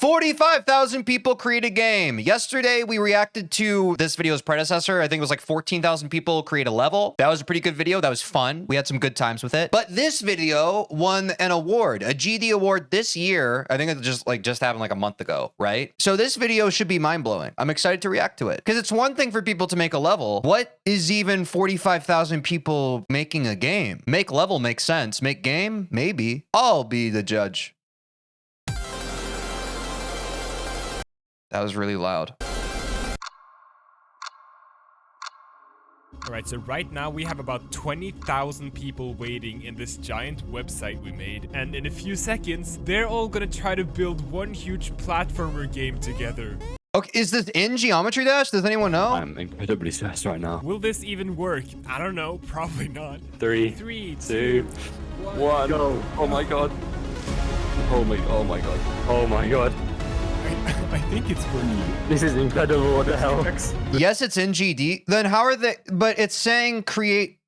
45,000 people create a game. Yesterday, we reacted to this video's predecessor. I think it was like 14,000 people create a level. That was a pretty good video. That was fun. We had some good times with it. But this video won an award, a GD award this year. I think it just happened like a month ago, right? So this video should be mind-blowing. I'm excited to react to it because it's one thing for people to make a level. What is even 45,000 people making a game? Make level makes sense. Make game? Maybe. I'll be the judge. That was really loud. Alright, so right now we have about 20,000 people waiting in this giant website we made. And in a few seconds, they're all gonna try to build one huge platformer game together. Okay, is this in Geometry Dash? Does anyone know? I'm incredibly stressed right now. Will this even work? I don't know, probably not. Three, 2, 1. Go. Oh my god. Oh my god. Oh my god. I think it's working. This is incredible. What the hell? Yes, it's in GD. Then how are they? But it's saying create.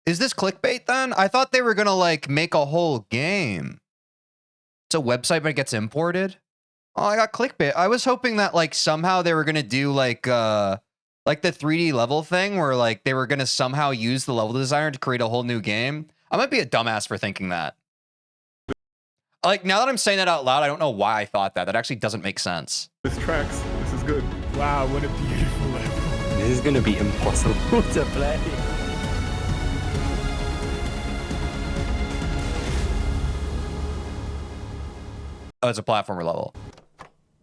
Is this clickbait then? I thought they were gonna like make a whole game. It's a website, but it gets imported. Oh, I got clickbait. I was hoping that like somehow they were gonna do like the 3D level thing where like they were gonna somehow use the level designer to create a whole new game. I might be a dumbass for thinking that. Like, now that I'm saying that out loud, I don't know why I thought that. That actually doesn't make sense. This tracks. This is good. Wow, what a beautiful level. This is gonna be impossible to play. Oh, it's a platformer level.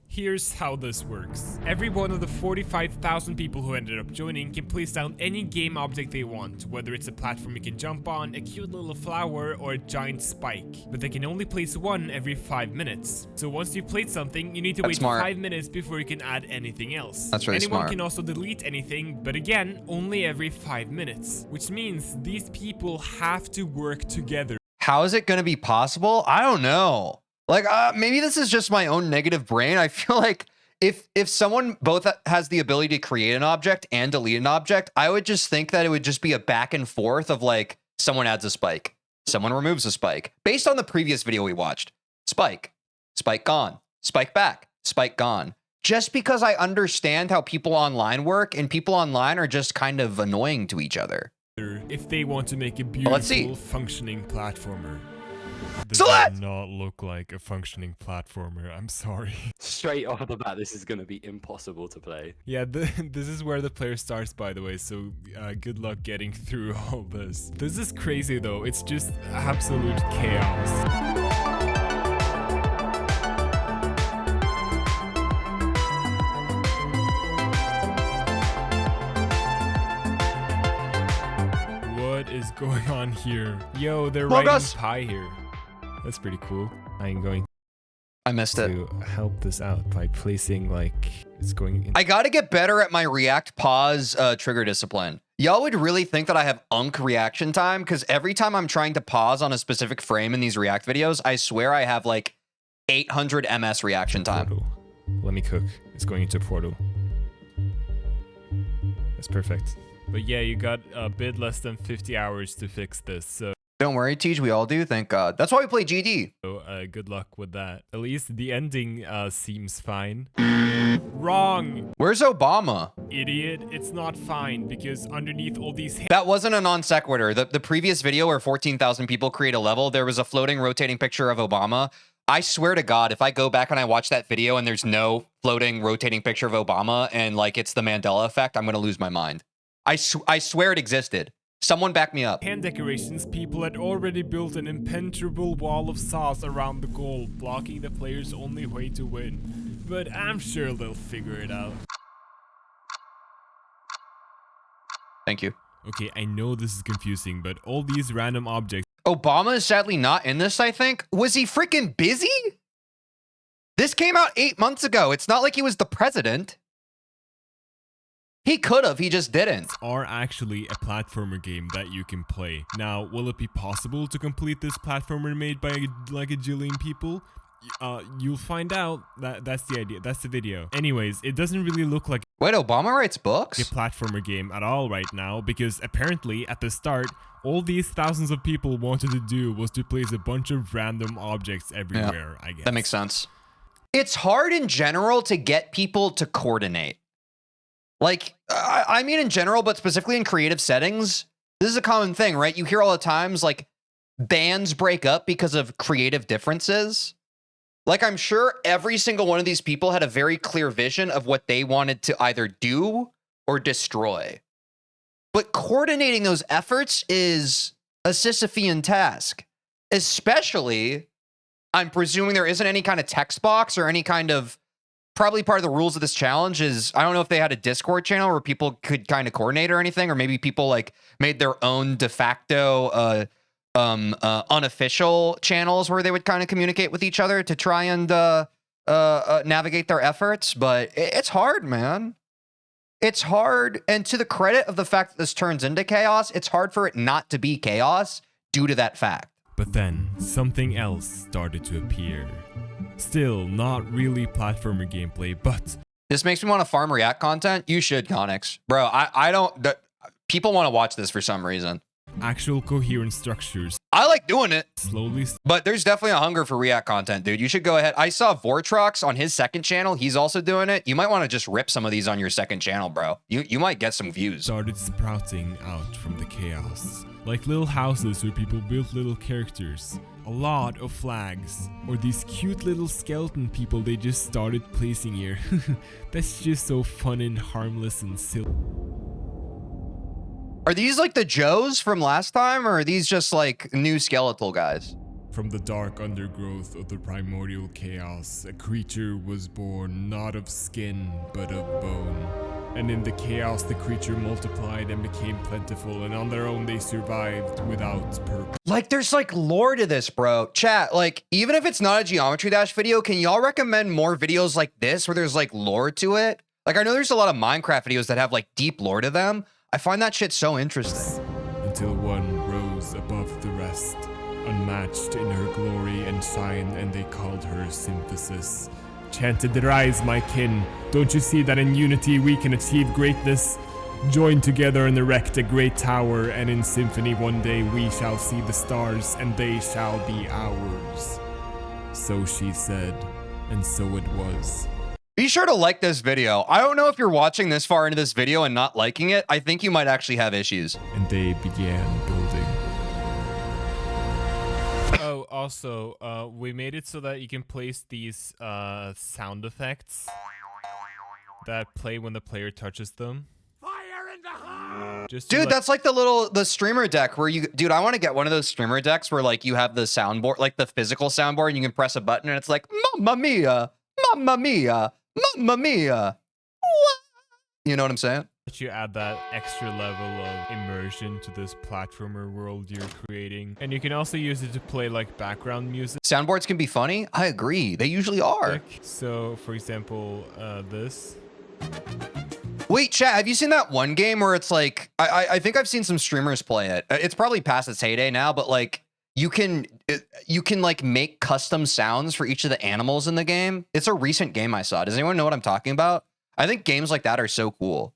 Here's how this works. Every one of the 45,000 people who ended up joining can place down any game object they want, whether it's a platform you can jump on, a cute little flower, or a giant spike. But they can only place one every 5 minutes. So once you've played something, you need to wait 5 minutes before you can add anything else. That's really Anyone smart. can also delete anything, but again, only every 5 minutes. Which means these people have to work together. How is it going to be possible? I don't know. Like, maybe this is just my own negative brain. I feel like if someone both has the ability to create an object and delete an object, I would just think that it would just be a back and forth of like, someone adds a spike, someone removes a spike. Based on the previous video we watched, spike gone, spike back, spike gone. Just because I understand how people online work, and people online are just kind of annoying to each other. If they want to make a let's see. beautiful, functioning platformer. Does Select! not look like a functioning platformer. I'm sorry. Straight off the bat, this is gonna be impossible to play. Yeah, this is where the player starts, by the way, so good luck getting through all this. This is crazy, though. It's just absolute chaos. What is going on here? Yo, they're writing pi here. That's pretty cool. I'm going I missed it. to help this out by placing like it's going in. I gotta get better at my react pause trigger discipline. Y'all would really think that I have reaction time because every time I'm trying to pause on a specific frame in these react videos, I swear I have like 800 ms reaction time. Portal. Let me cook. It's going into portal. That's perfect. But yeah, you got a bit less than 50 hours to fix this, so Don't worry, Teej, we all do, thank God. That's why we play GD. good luck with that. At least the ending seems fine. Wrong! Where's Obama? Idiot, it's not fine because underneath all these That wasn't a non sequitur. The previous video where 14,000 people create a level, there was a floating, rotating picture of Obama. I swear to God, if I go back and I watch that video and there's no floating, rotating picture of Obama and like it's the Mandela effect, I'm gonna lose my mind. I swear it existed. Someone back me up. hand decorations, people had already built an impenetrable wall of sauce around the goal, blocking the player's only way to win. But I'm sure they'll figure it out. Thank you. Okay, I know this is confusing, but all these random objects Obama is sadly not in this, I think. Was he freaking busy? This came out 8 months ago. It's not like he was the president. He could have, he just didn't. are actually a platformer game that you can play. Now, will it be possible to complete this platformer made by like a jillion people? You'll find out. That's the idea. That's the video. Anyways, it doesn't really look like Wait, Obama writes books? a platformer game at all right now because apparently at the start, all these thousands of people wanted to do was to place a bunch of random objects everywhere, I guess. That makes sense. It's hard in general to get people to coordinate. Like, I mean in general, but specifically in creative settings, this is a common thing, right? You hear all the times, like, bands break up because of creative differences. Like, I'm sure every single one of these people had a very clear vision of what they wanted to either do or destroy. But coordinating those efforts is a Sisyphean task, especially, I'm presuming there isn't any kind of text box or any kind of, probably part of the rules of this challenge is, I don't know if they had a Discord channel where people could kind of coordinate or anything, or maybe people like made their own de facto unofficial channels where they would kind of communicate with each other to try and navigate their efforts. But it's hard, man. It's hard. And to the credit of the fact that this turns into chaos, it's hard for it not to be chaos due to that fact. But then, something else started to appear. Still, not really platformer gameplay, but... This makes me want to farm React content. You should, Connix. Bro, I don't... People want to watch this for some reason. Actual coherent structures. I like doing it. Slowly... But there's definitely a hunger for React content, dude. You should go ahead. I saw Vortrox on his second channel. He's also doing it. You might want to just rip some of these on your second channel, bro. You might get some views. Started sprouting out from the chaos. Like little houses where people built little characters. A lot of flags. Or these cute little skeleton people they just started placing here. That's just so fun and harmless and silly. Are these like the Joes from last time, or are these just like new skeletal guys? From the dark undergrowth of the primordial chaos, a creature was born, not of skin, but of bone. And in the chaos, the creature multiplied and became plentiful, and on their own they survived without purpose. Like, there's like lore to this, bro. Chat, like, even if it's not a Geometry Dash video, can y'all recommend more videos like this where there's like lore to it? Like, I know there's a lot of Minecraft videos that have like deep lore to them. I find that shit so interesting. Until one rose above the rest, unmatched in her glory and shine, and they called her Synthesis. Chanted, rise, my kin. Don't you see that in unity we can achieve greatness? Join together and erect a great tower, and in symphony one day we shall see the stars, and they shall be ours. So she said, and so it was. Be sure to like this video. I don't know if you're watching this far into this video and not liking it. I think you might actually have issues. And they began building. Oh, also, we made it so that you can place these sound effects that play when the player touches them. Fire in the heart! Dude, that's like the streamer deck where you, dude, I want to get one of those streamer decks where like you have the soundboard, like the physical soundboard, and you can press a button and it's like, Mamma Mia, Mamma Mia, Mamma Mia. You know what I'm saying? That you add that extra level of immersion to this platformer world you're creating. And you can also use it to play like background music. Soundboards can be funny. I agree. They usually are. So, for example, this. Wait, chat, have you seen that one game where it's like, I think I've seen some streamers play it. It's probably past its heyday now, but like, you can like make custom sounds for each of the animals in the game. It's a recent game I saw. Does anyone know what I'm talking about? I think games like that are so cool.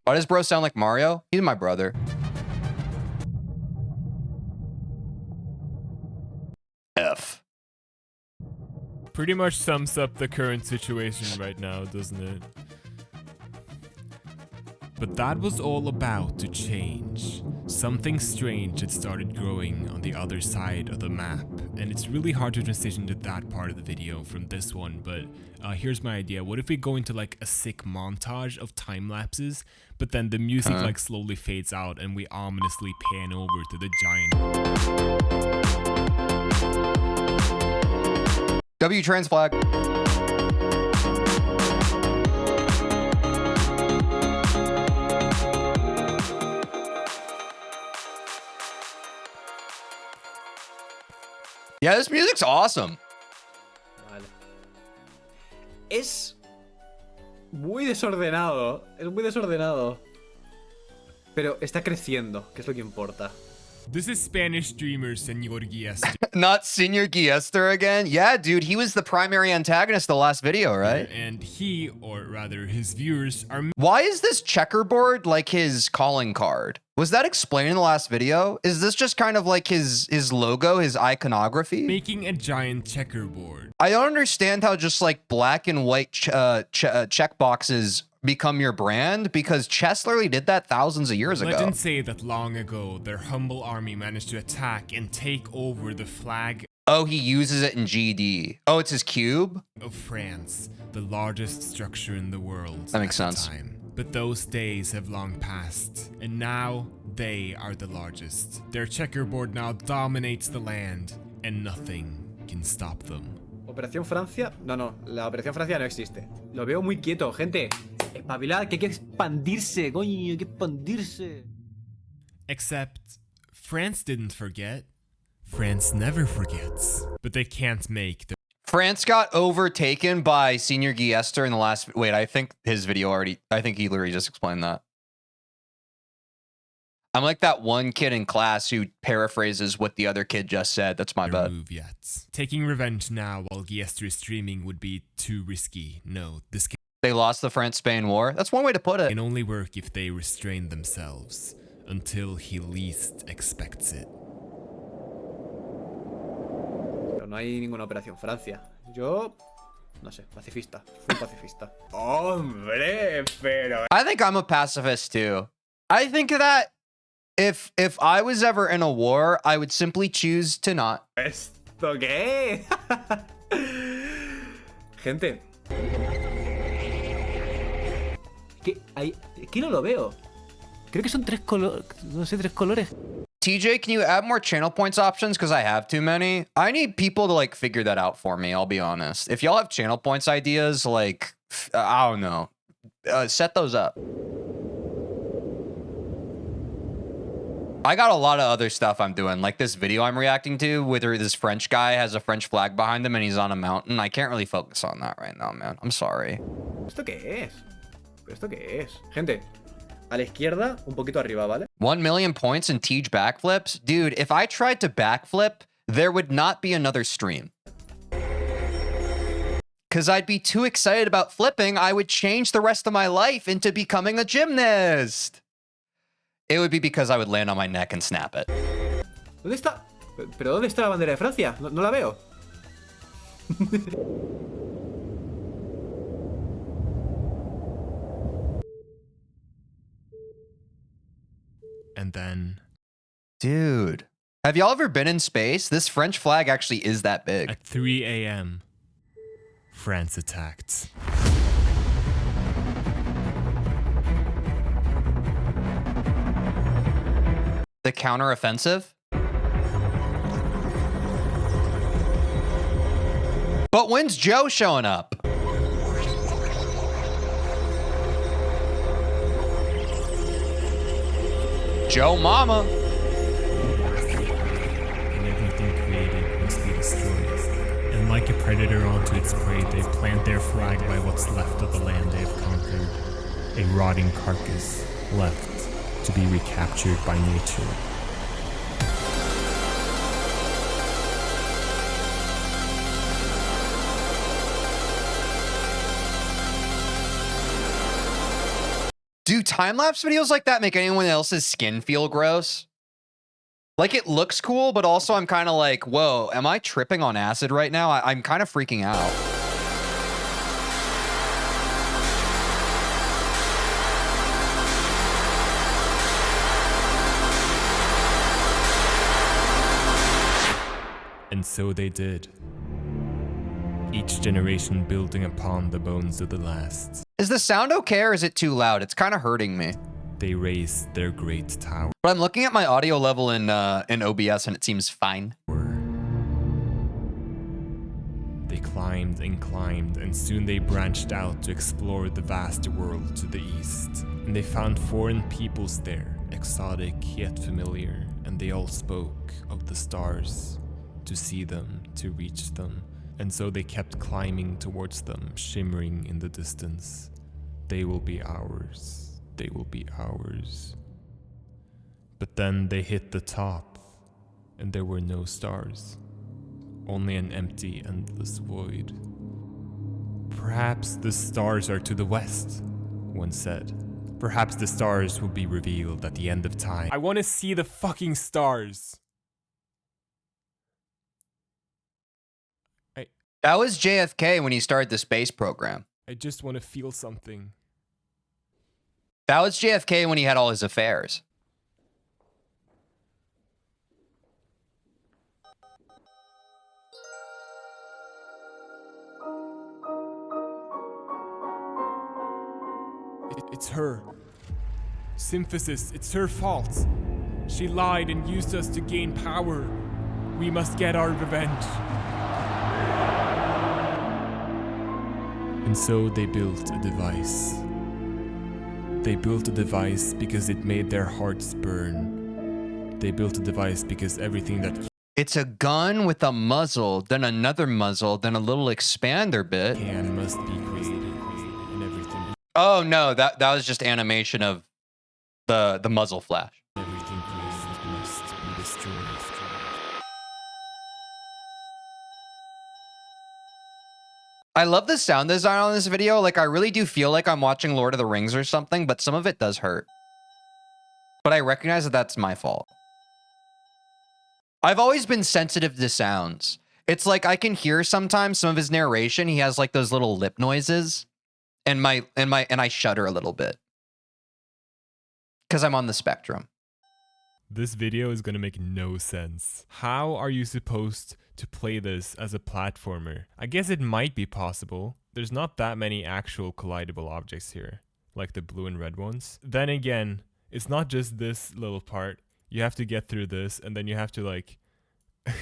Why does bro sound like Mario? He's my brother. F. Pretty much sums up the current situation right now, doesn't it? But that was all about to change. Something strange had started growing on the other side of the map, and it's really hard to transition to that part of the video from this one, but here's my idea. What if we go into like a sick montage of time lapses, but then the music like slowly fades out and we ominously pan over to the giant W trans flag. Yeah, this music's awesome. Vale. Es muy desordenado. Es muy desordenado. Pero está creciendo, que es lo que importa. This is Spanish streamer Señor Giester. Not Señor Giester again? Yeah, dude, he was the primary antagonist the last video, right? And he, or rather his viewers, are... Why is this checkerboard like his calling card? Was that explained in the last video? Is this just kind of like his logo, his iconography? Making a giant checkerboard. I don't understand how just like black and white check boxes become your brand, because chess literally did that thousands of years ago. Legends say that long ago, their humble army managed to attack and take over the flag Oh, he uses it in GD. Oh, it's his cube? of France, the largest structure in the world. That makes at the sense. time. But those days have long passed, and now they are the largest. Their checkerboard now dominates the land, and nothing can stop them. ¿Operación Francia? No, la Operación Francia no existe. Lo veo muy quieto, gente. Espabilad, que hay que expandirse, coño, hay que expandirse. Except, France didn't forget. France never forgets. But they can't make the France got overtaken by Senior Guy Esther in the last... Wait, I think his video already... I think he literally just explained that. I'm like that one kid in class who paraphrases what the other kid just said. That's my bad. move yet. Taking revenge now while Giester is streaming would be too risky. No, this They lost the France-Spain war? That's one way to put it. can only work if they restrain themselves until he least expects it. Pero no hay ninguna Operación Francia. Yo... no sé, pacifista. Fui pacifista. ¡Hombre! Pero... I think I'm a pacifist too. I think that if I was ever in a war, I would simply choose to not. ¿Esto qué? Gente. ¿Qué no lo veo? Creo que son tres colores. No sé, tres colores. TJ, can you add more channel points options? Because I have too many. I need people to like figure that out for me, I'll be honest. If y'all have channel points ideas, like, I don't know. Set those up. I got a lot of other stuff I'm doing, like this video I'm reacting to, where this French guy has a French flag behind him and he's on a mountain. I can't really focus on that right now, man. I'm sorry. ¿Esto qué es? ¿Pero esto qué es? Gente, a la izquierda, un poquito arriba, ¿vale? 1 million points in Teej backflips? Dude, if I tried to backflip, there would not be another stream. Because I'd be too excited about flipping, I would change the rest of my life into becoming a gymnast. It would be because I would land on my neck and snap it. ¿Dónde está? ¿Pero dónde está la bandera de Francia? No la veo. And then, Dude, have y'all ever been in space? This French flag actually is that big. at 3 a.m., France attacked. The counteroffensive? But when's Joe showing up? Joe Mama. And everything created must be destroyed. And like a predator onto its prey, they plant their flag by what's left of the land they have conquered. A rotting carcass left to be recaptured by nature. Do time-lapse videos like that make anyone else's skin feel gross? Like, it looks cool, but also I'm kind of like, whoa, am I tripping on acid right now? I'm kind of freaking out. And so they did. Each generation building upon the bones of the last. Is the sound okay or is it too loud? It's kind of hurting me. They raised their great tower. But I'm looking at my audio level in OBS and it seems fine. They climbed and climbed, and soon they branched out to explore the vast world to the east. And they found foreign peoples there, exotic yet familiar, and they all spoke of the stars, to see them, to reach them. And so they kept climbing towards them, shimmering in the distance. They will be ours. They will be ours. But then they hit the top, and there were no stars. Only an empty, endless void. Perhaps the stars are to the west, one said. Perhaps the stars will be revealed at the end of time. I want to see the fucking stars. That was JFK when he started the space program. I just want to feel something. That was JFK when he had all his affairs. It's her. Symphysis, it's her fault. She lied and used us to gain power. We must get our revenge. And so they built a device. They built a device because it made their hearts burn. They built a device because everything that It's a gun with a muzzle, then another muzzle, then a little expander bit. can must be created and everything. Oh no, that was just animation of the muzzle flash. Everything created must be destroyed. I love the sound design on this video. Like, I really do feel like I'm watching Lord of the Rings or something, but some of it does hurt. But I recognize that that's my fault. I've always been sensitive to sounds. It's like I can hear sometimes some of his narration. He has like those little lip noises, and I shudder a little bit because I'm on the spectrum. This video is gonna make no sense. How are you supposed to play this as a platformer? I guess it might be possible. There's not that many actual collidable objects here, like the blue and red ones. Then again, it's not just this little part. You have to get through this, and then you have to like,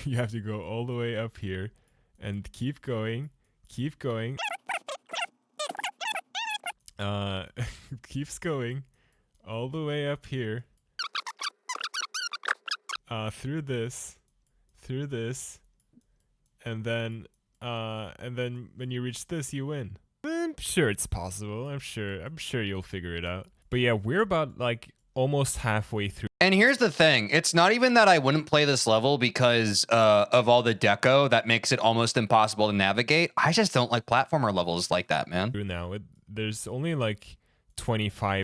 you have to go all the way up here, and keep going, keeps going, all the way up here. Through this, and then when you reach this, you win. I'm sure it's possible. I'm sure you'll figure it out. But yeah, we're about like almost halfway through. And here's the thing. It's not even that I wouldn't play this level because of all the deco that makes it almost impossible to navigate. I just don't like platformer levels like that, man. Now there's only like 25.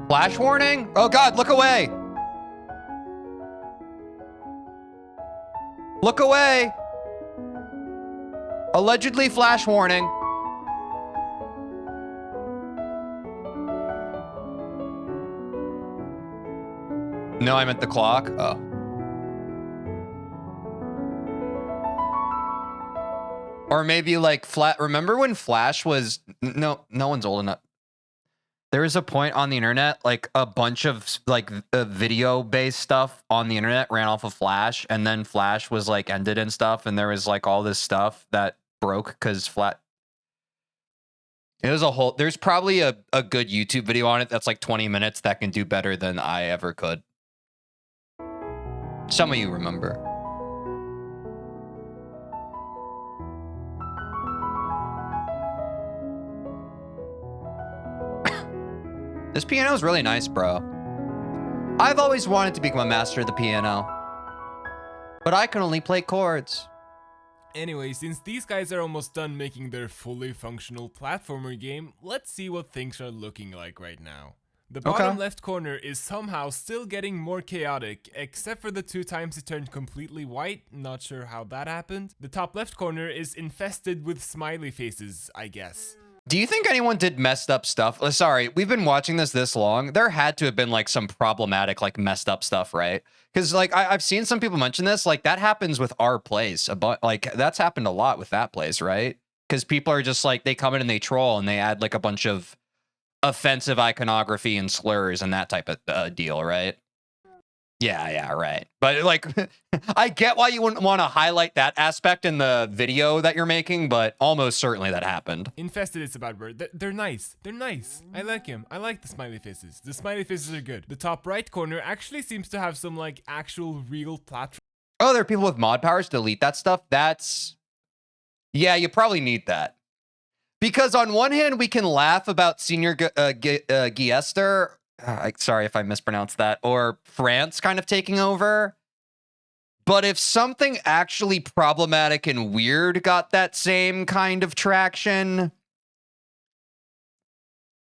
Flash warning? Oh God, look away. Look away. Allegedly flash warning. No, I meant the clock. Oh. Or maybe like remember when Flash was, no one's old enough. There was a point on the internet, like a bunch of like video-based stuff on the internet ran off of Flash, and then Flash was like ended and stuff, and there was like all this stuff that broke because it was a whole. There's probably a good YouTube video on it that's like 20 minutes that can do better than I ever could. Some of you remember. This piano is really nice, bro. I've always wanted to become a master of the piano, but I can only play chords. Anyway, since these guys are almost done making their fully functional platformer game, let's see what things are looking like right now. The bottom left corner is somehow still getting more chaotic, except for the 2 times it turned completely white. Not sure how that happened. The top left corner is infested with smiley faces, I guess. Do you think anyone did messed up stuff? Sorry, we've been watching this long. There had to have been like some problematic, like messed up stuff, right? Because like I've seen some people mention this, like that happens with our place. Like that's happened a lot with that place, right? Because people are just like, they come in and they troll and they add like a bunch of offensive iconography and slurs and that type of deal, right? Yeah, right. But like, I get why you wouldn't want to highlight that aspect in the video that you're making, but almost certainly that happened. Infested is a bad word. They're nice. They're nice. I like him. I like the smiley faces. The smiley faces are good. The top right corner actually seems to have some like actual real platform. Oh, there are people with mod powers to delete that stuff. That's Yeah, you probably need that. Because on one hand, we can laugh about Senior Giester, sorry if I mispronounced that, or France kind of taking over. But if something actually problematic and weird got that same kind of traction,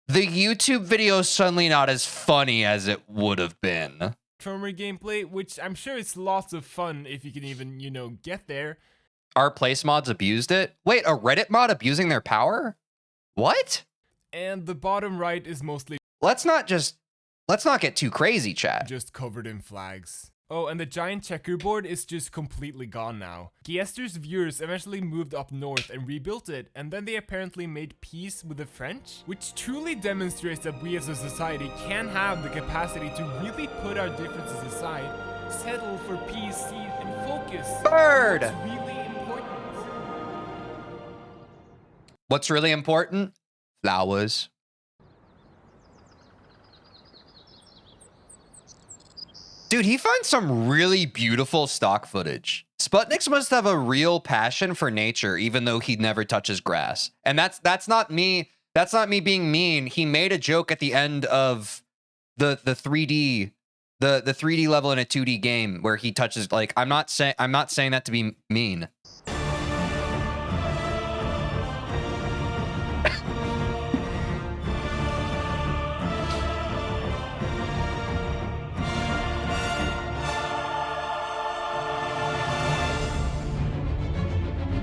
the YouTube video is suddenly not as funny as it would have been. Transformer gameplay, which I'm sure is lots of fun if you can even, you know, get there. Our place mods abused it? Wait, a Reddit mod abusing their power? What? And the bottom right is mostly Let's not get too crazy, chat. just covered in flags. Oh, and the giant checkerboard is just completely gone now. Giester's viewers eventually moved up north and rebuilt it, and then they apparently made peace with the French, which truly demonstrates that we as a society can have the capacity to really put our differences aside, settle for peace, and focus Bird! on what's really important. What's really important? Flowers. Dude, he finds some really beautiful stock footage. Sputniks must have a real passion for nature, even though he never touches grass. And that's not me. That's not me being mean. He made a joke at the end of the 3D the 3D level in a 2D game where he touches, like, I'm not saying that to be mean.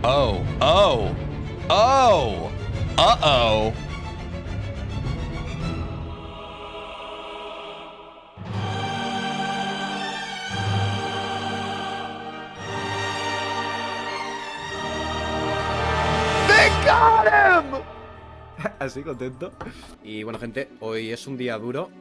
Oh, oh, oh, uh-oh. They got him! Así contento. Y bueno, gente, hoy es un día duro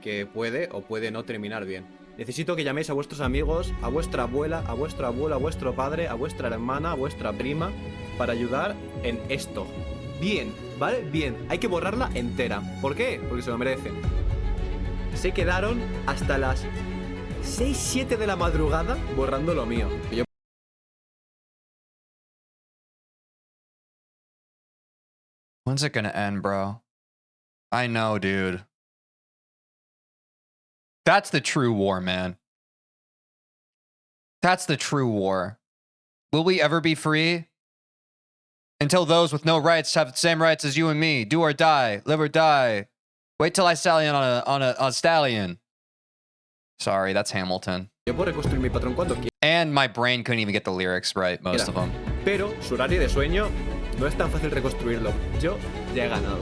que puede o puede no terminar bien. Necesito que llaméis a vuestros amigos, a vuestra abuela, a vuestro abuelo, a vuestro padre, a vuestra hermana, a vuestra prima, para ayudar en esto. Bien, ¿vale? Bien. Hay que borrarla entera. ¿Por qué? Porque se lo merecen. Se quedaron hasta las 6, 7 de la madrugada borrando lo mío. Yo When's it gonna end, bro? I know, dude. That's the true war, man. That's the true war. Will we ever be free? Until those with no rights have the same rights as you and me. Do or die. Live or die. Wait till I stallion on a stallion. Sorry, that's Hamilton. puedo reconstruir mi patrón cuando quiera. And my brain couldn't even get the lyrics right, most of them. Pero su horario de sueño no es tan fácil reconstruirlo. Yo ya he ganado.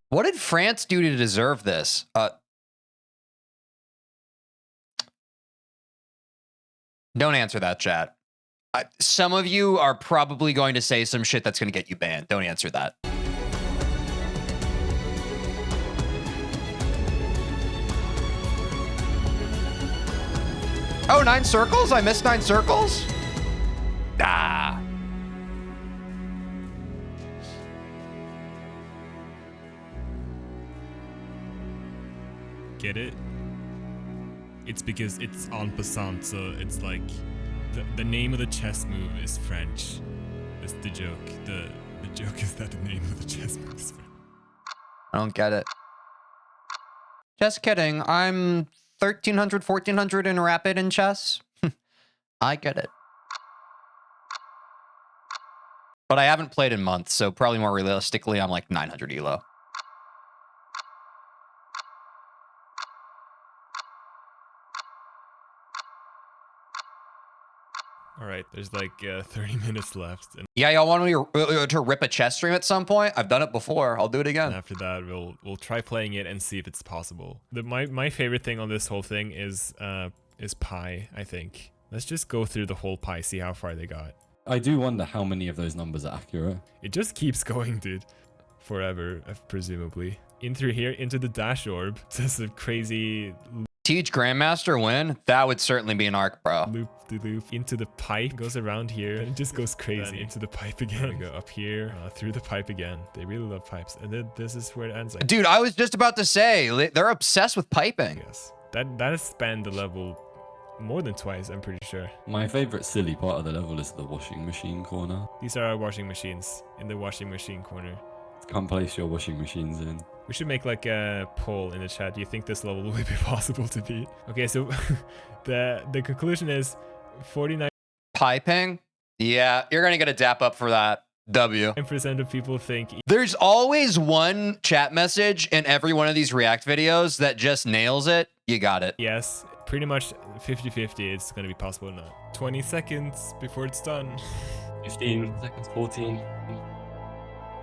What did France do to deserve this? Don't answer that, chat. Some of you are probably going to say some shit that's going to get you banned. Don't answer that. Oh, 9 circles? I missed 9 circles? Ah. Get it? It's because it's en passant, so it's like the name of the chess move is French. That's the joke. The joke is that the name of the chess move is French. I don't get it. Just kidding. I'm 1300, 1400 in rapid in chess. I get it. But I haven't played in months, so probably more realistically, I'm like 900 elo. All right, there's like 30 minutes left, and Yeah, y'all want me to rip a chess stream at some point? I've done it before. I'll do it again. after that we'll try playing it and see if it's possible. My favorite thing on this whole thing is pi. I think. Let's just go through the whole pi, see how far they got. I do wonder how many of those numbers are accurate. It just keeps going, dude. Forever, presumably. In through here, into the dash orb. Just a crazy Teej Grandmaster win? That would certainly be an arc, bro. Loop the loop into the pipe, goes around here, and it just goes crazy. Into the pipe again. We go up here, through the pipe again. They really love pipes. And then this is where it ends. Like, Dude, I was just about to say, they're obsessed with piping. yes. That has spanned the level more than twice, I'm pretty sure. My favorite silly part of the level is the washing machine corner. These are our washing machines in the washing machine corner. Can't place your washing machines in. We should make like a poll in the chat. Do you think this level will be possible to beat? Okay, so the conclusion is 49% Piping? Yeah, you're gonna get a dap up for that. W. of people think There's always one chat message in every one of these React videos that just nails it. You got it. yes. Pretty much 50-50 it's gonna be possible or not. 20 seconds before it's done. 15 seconds, 14.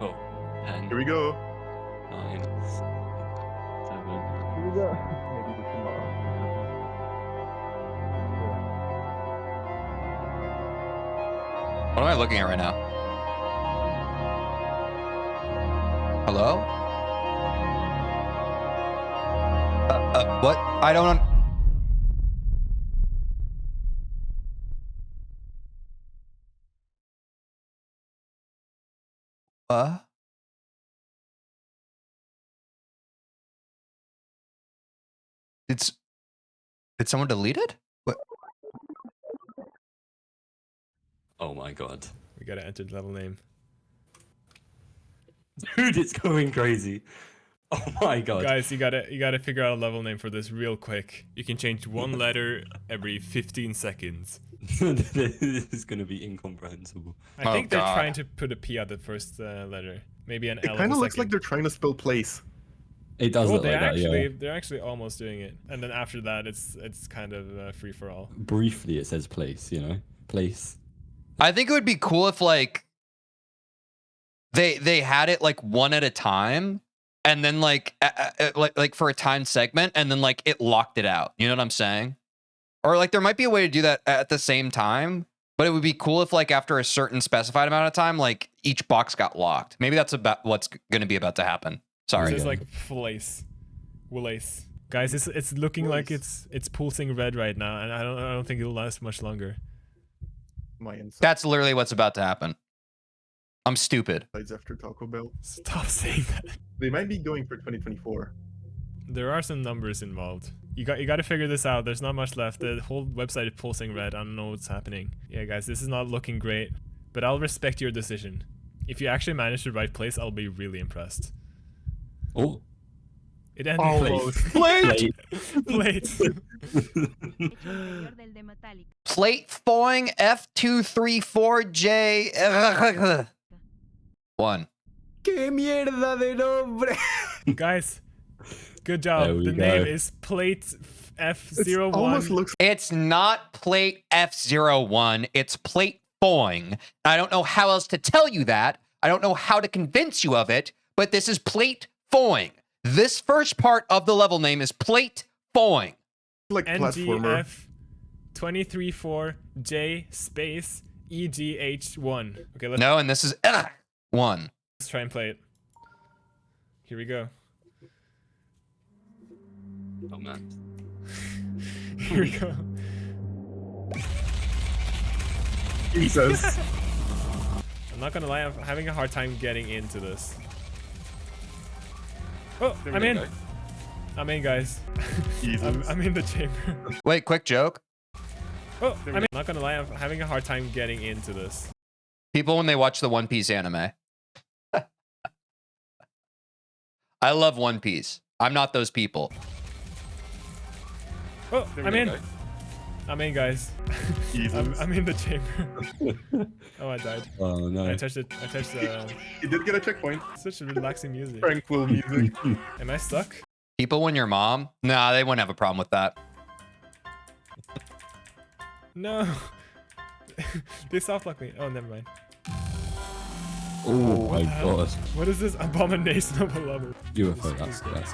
Oh, 10. Here we go. 9. 7. Here we go. Maybe we tomorrow. What am I looking at right now? Hello? What? I don't. Did someone delete it? What? Oh my god. We gotta enter the level name. Dude, it's going crazy. Oh my god. Guys, you gotta figure out a level name for this real quick. You can change one letter every 15 seconds. This is gonna be incomprehensible. I think they're God. trying to put a P at the first letter. Maybe an It L. kind at of the looks like second. they're trying to spell place. It does Oh, look like that, yeah. they're actually almost doing it. And then after that, it's kind of free for all. Briefly, it says place, you know? Place. I think it would be cool if like they had it like one at a time, and then like like for a time segment, and then like it locked it out. You know what I'm saying? Or like there might be a way to do that at the same time, but it would be cool if like after a certain specified amount of time, like each box got locked. Maybe that's about what's going to be about to happen. Sorry. This is like place. Willace. Guys, it's looking like it's pulsing red right now, and I don't think it'll last much longer. My insights That's literally what's about to happen. I'm stupid. after Taco Bell. Stop saying that. They might be going for 2024. There are some numbers involved. You got to figure this out. There's not much left. The whole website is pulsing red. I don't know what's happening. Yeah, guys, this is not looking great, but I'll respect your decision. If you actually manage the right place, I'll be really impressed. Oh. It ended. Almost. Plate. Plate. Plate foing F234J 1. ¡Qué mierda de nombre! Guys, good job. There we The go. name is Plate F01. Almost looks It's not plate F01, it's plate foing. I don't know how else to tell you that. I don't know how to convince you of it, but this is plate foing. This first part of the level name is plate foing. like platformer. NGF 234J space EGH1. Okay, let's No, and this is 1. try and play it. Here we go. Oh man. Here we go. Jesus. I'm not gonna lie, I'm having a hard time getting into this. Oh, There I'm we in. go. I'm in, guys. Jesus. I'm in the chamber. Wait, quick joke. Oh, I'm not gonna lie, I'm having a hard time getting into this. People, when they watch the One Piece anime. I love One Piece. I'm not those people. Oh, There I'm we in. go. I'm in, guys. Jesus. I'm in the chamber. Oh, I died. Oh no. I touched it. I touched He did get a checkpoint. such a relaxing music. Tranquil music. Am I stuck? People when your mom? Nah, they wouldn't have a problem with that. No. They soft locked me. Oh, never mind. Oh my the hell? god. What is this abomination of a level? UFO, that's good.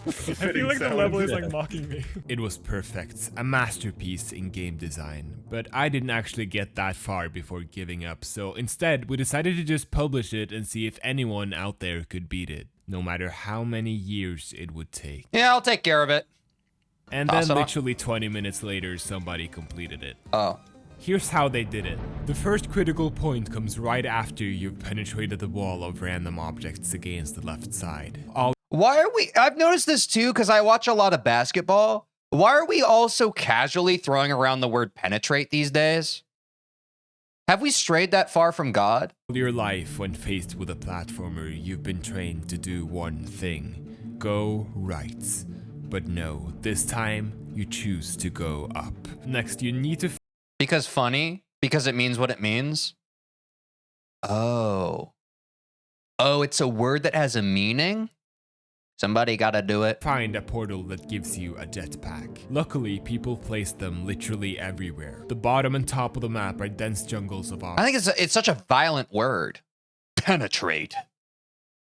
I feel like the level is like mocking me. It was perfect, a masterpiece in game design, but I didn't actually get that far before giving up, so instead we decided to just publish it and see if anyone out there could beat it. no matter how many years it would take. Yeah, I'll take care of it. And Toss then it off. literally 20 minutes later, somebody completed it. Oh. Here's how they did it. The first critical point comes right after you've penetrated the wall of random objects against the left side. Why are we... I've noticed this too, because I watch a lot of basketball. Why are we all so casually throwing around the word penetrate these days? Have we strayed that far from God? All your life, when faced with a platformer, you've been trained to do one thing. Go right. But no, this time, you choose to go up. Next, you need to... Because funny? Because it means what it means? Oh. Oh, it's a word that has a meaning? Somebody gotta do it. Find a portal that gives you a jetpack. Luckily, people place them literally everywhere. The bottom and top of the map are dense jungles of I think it's such a violent word. Penetrate.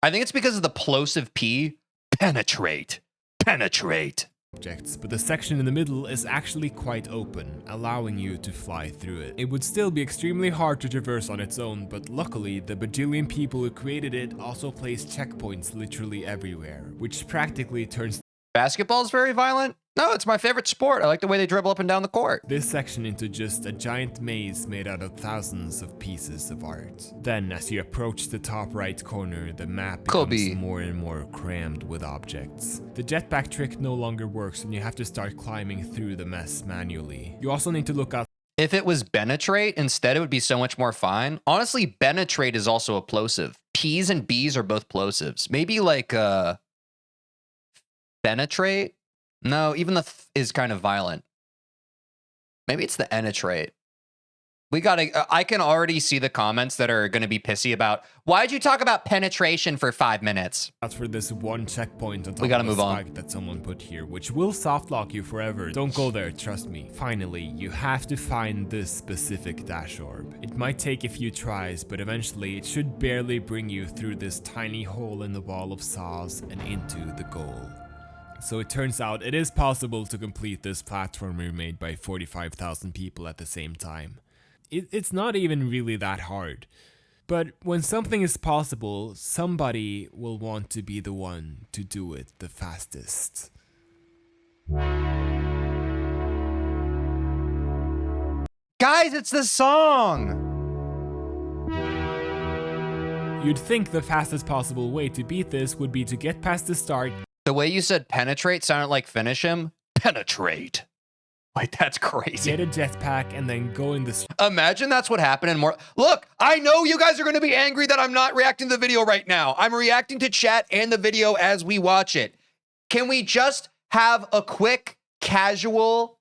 I think it's because of the plosive P. Penetrate. Penetrate. objects, but the section in the middle is actually quite open, allowing you to fly through it. It would still be extremely hard to traverse on its own, but luckily the bajillion people who created it also placed checkpoints literally everywhere, which practically turns Basketball is very violent? No, it's my favorite sport. I like the way they dribble up and down the court. this section into just a giant maze made out of thousands of pieces of art. Then, as you approach the top right corner, the map becomes Kobe. more and more crammed with objects. The jetpack trick no longer works and you have to start climbing through the mess manually. You also need to look out. If it was penetrate instead, it would be so much more fine. Honestly, penetrate is also a plosive. P's and B's are both plosives. Maybe like penetrate? No, even the is kind of violent. Maybe it's the enetrate. We gotta, I can already see the comments that are gonna be pissy about, why'd you talk about penetration for 5 minutes? For this one checkpoint on top We gotta of the move on. spike that someone put here, which will softlock you forever. Don't go there, trust me. Finally, you have to find this specific dash orb. It might take a few tries, but eventually it should barely bring you through this tiny hole in the wall of saws and into the goal. So it turns out it is possible to complete this platformer made by 45,000 people at the same time. It's not even really that hard. But when something is possible, somebody will want to be the one to do it the fastest. Guys, it's the song! You'd think the fastest possible way to beat this would be to get past the start. The way you said penetrate sounded like finish him. Penetrate. Like, that's crazy. Get a jetpack and then go in the Imagine that's what happened in more. Look, I know you guys are going to be angry that I'm not reacting to the video right now. I'm reacting to chat and the video as we watch it. Can we just have a quick, casual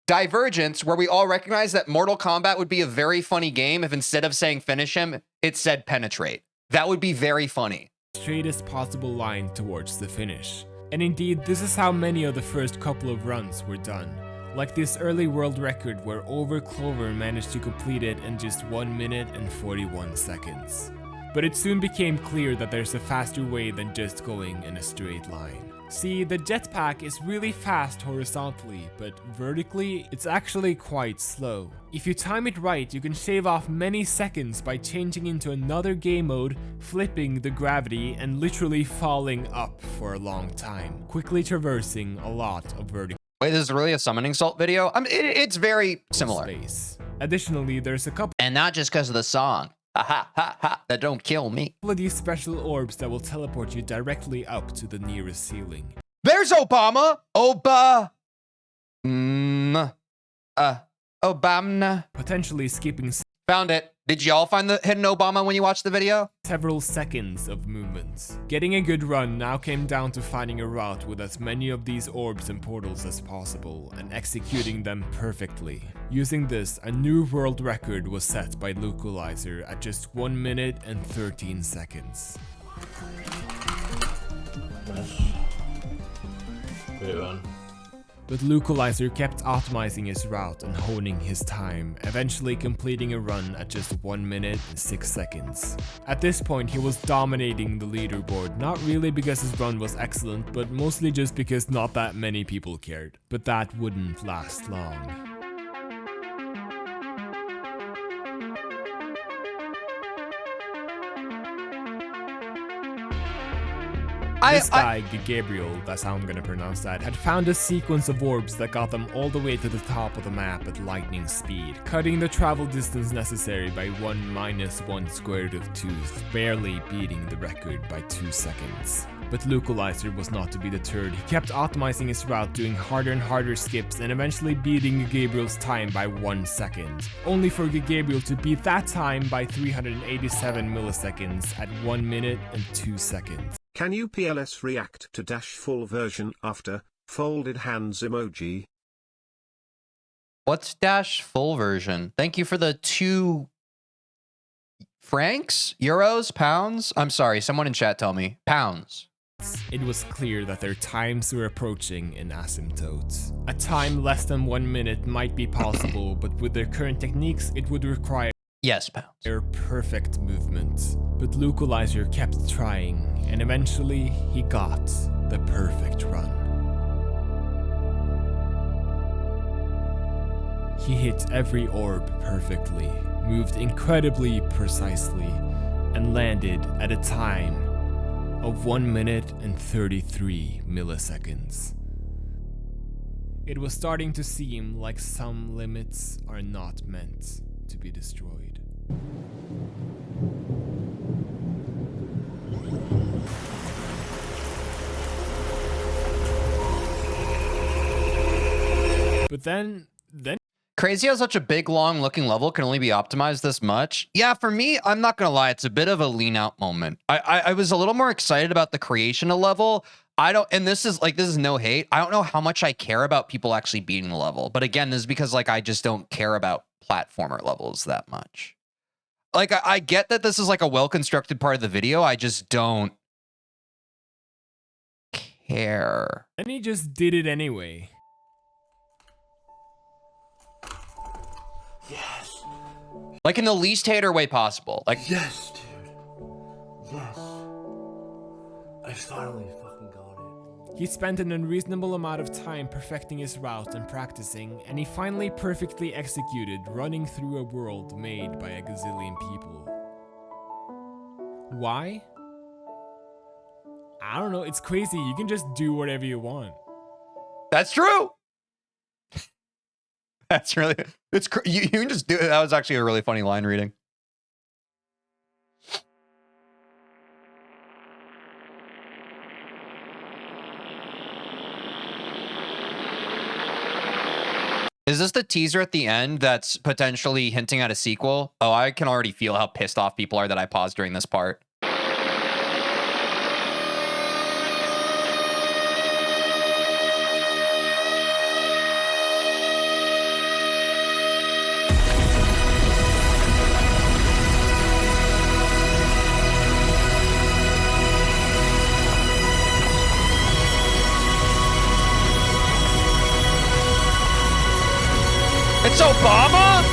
divergence where we all recognize that Mortal Kombat would be a very funny game if instead of saying finish him, it said penetrate? That would be very funny. straightest possible line towards the finish. And indeed, this is how many of the first couple of runs were done. Like this early world record where Overclover managed to complete it in just 1 minute and 41 seconds. But it soon became clear that there's a faster way than just going in a straight line. See, the jetpack is really fast horizontally, but vertically, it's actually quite slow. If you time it right, you can shave off many seconds by changing into another game mode, flipping the gravity, and literally falling up for a long time, quickly traversing a lot of vertical Wait, this is really a summoning salt video? It's very similar. space. Additionally, there's a couple And not just because of the song. Ha ha ha ha, that don't kill me. of these special orbs that will teleport you directly up to the nearest ceiling. There's Obama. Obama. Potentially skipping Found it. Did y'all find the hidden Obama when you watched the video? several seconds of movement. Getting a good run now came down to finding a route with as many of these orbs and portals as possible and executing them perfectly. Using this, a new world record was set by Localizer at just 1 minute and 13 seconds. Great run. But Localizer kept optimizing his route and honing his time, eventually completing a run at just 1 minute and 6 seconds. At this point, he was dominating the leaderboard, not really because his run was excellent, but mostly just because not that many people cared. But that wouldn't last long. This guy, Gabriel, that's how I'm gonna pronounce that, had found a sequence of orbs that got them all the way to the top of the map at lightning speed, cutting the travel distance necessary by 1 - 1 square root of 2, barely beating the record by 2 seconds. But Localizer was not to be deterred. He kept optimizing his route, doing harder and harder skips, and eventually beating Gabriel's time by 1 second, only for Gabriel to beat that time by 387 milliseconds at 1 minute and 2 seconds. Can you PLS react to dash full version after folded hands emoji? What's dash full version? Thank you for the 2 francs, euros, pounds. I'm sorry, someone in chat tell me. Pounds. It was clear that their times were approaching in asymptotes. A time less than 1 minute might be possible, but with their current techniques, it would require Yes, pounds. their perfect movement. But Localizer kept trying, and eventually he got the perfect run. He hit every orb perfectly, moved incredibly precisely, and landed at a time of 1 minute and 33 milliseconds. It was starting to seem like some limits are not meant to be destroyed. But then Crazy how such a big, long looking level can only be optimized this much. Yeah, for me, I'm not gonna lie, it's a bit of a lean out moment. I was a little more excited about the creation of level. And this is no hate. I don't know how much I care about people actually beating the level. But again, this is because like I just don't care about platformer levels that much. Like I get that this is like a well-constructed part of the video. I just don't care. And he just did it anyway. Yes. Like in the least hater way possible. Like Yes, dude. Yes. I finally fucking got it. He spent an unreasonable amount of time perfecting his route and practicing, and he finally perfectly executed running through a world made by a gazillion people. Why? I don't know, it's crazy. You can just do whatever you want. that's true. That's really, you can just do it. That was actually a really funny line reading. Is this the teaser at the end that's potentially hinting at a sequel? Oh, I can already feel how pissed off people are that I paused during this part. It's Obama?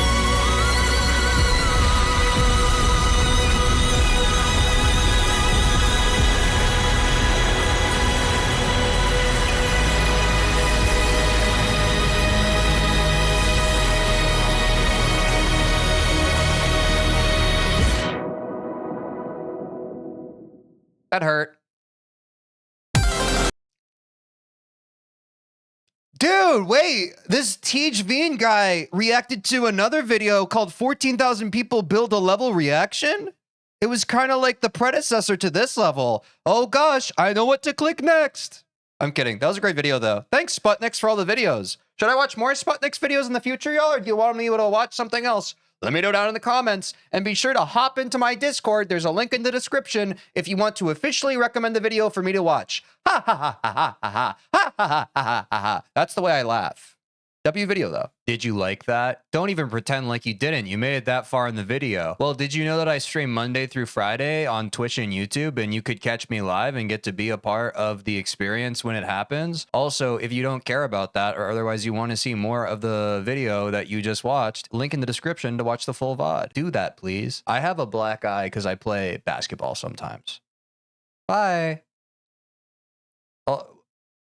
That hurt. Dude, wait, this TeejVeen guy reacted to another video called 14,000 People Build a Level Reaction? It was kind of like the predecessor to this level. Oh gosh, I know what to click next. I'm kidding. That was a great video though. Thanks Sputniks for all the videos. Should I watch more Sputniks videos in the future, y'all, or do you want me to watch something else? Let me know down in the comments, and be sure to hop into my Discord. There's a link in the description if you want to officially recommend the video for me to watch. Ha ha ha ha ha ha ha ha ha ha ha. That's the way I laugh. W video though. Did you like that? Don't even pretend like you didn't. You made it that far in the video. Well, did you know that I stream Monday through Friday on Twitch and YouTube, and you could catch me live and get to be a part of the experience when it happens? Also, if you don't care about that, or otherwise you want to see more of the video that you just watched, link in the description to watch the full VOD. Do that, please. I have a black eye because I play basketball sometimes. Bye. Oh,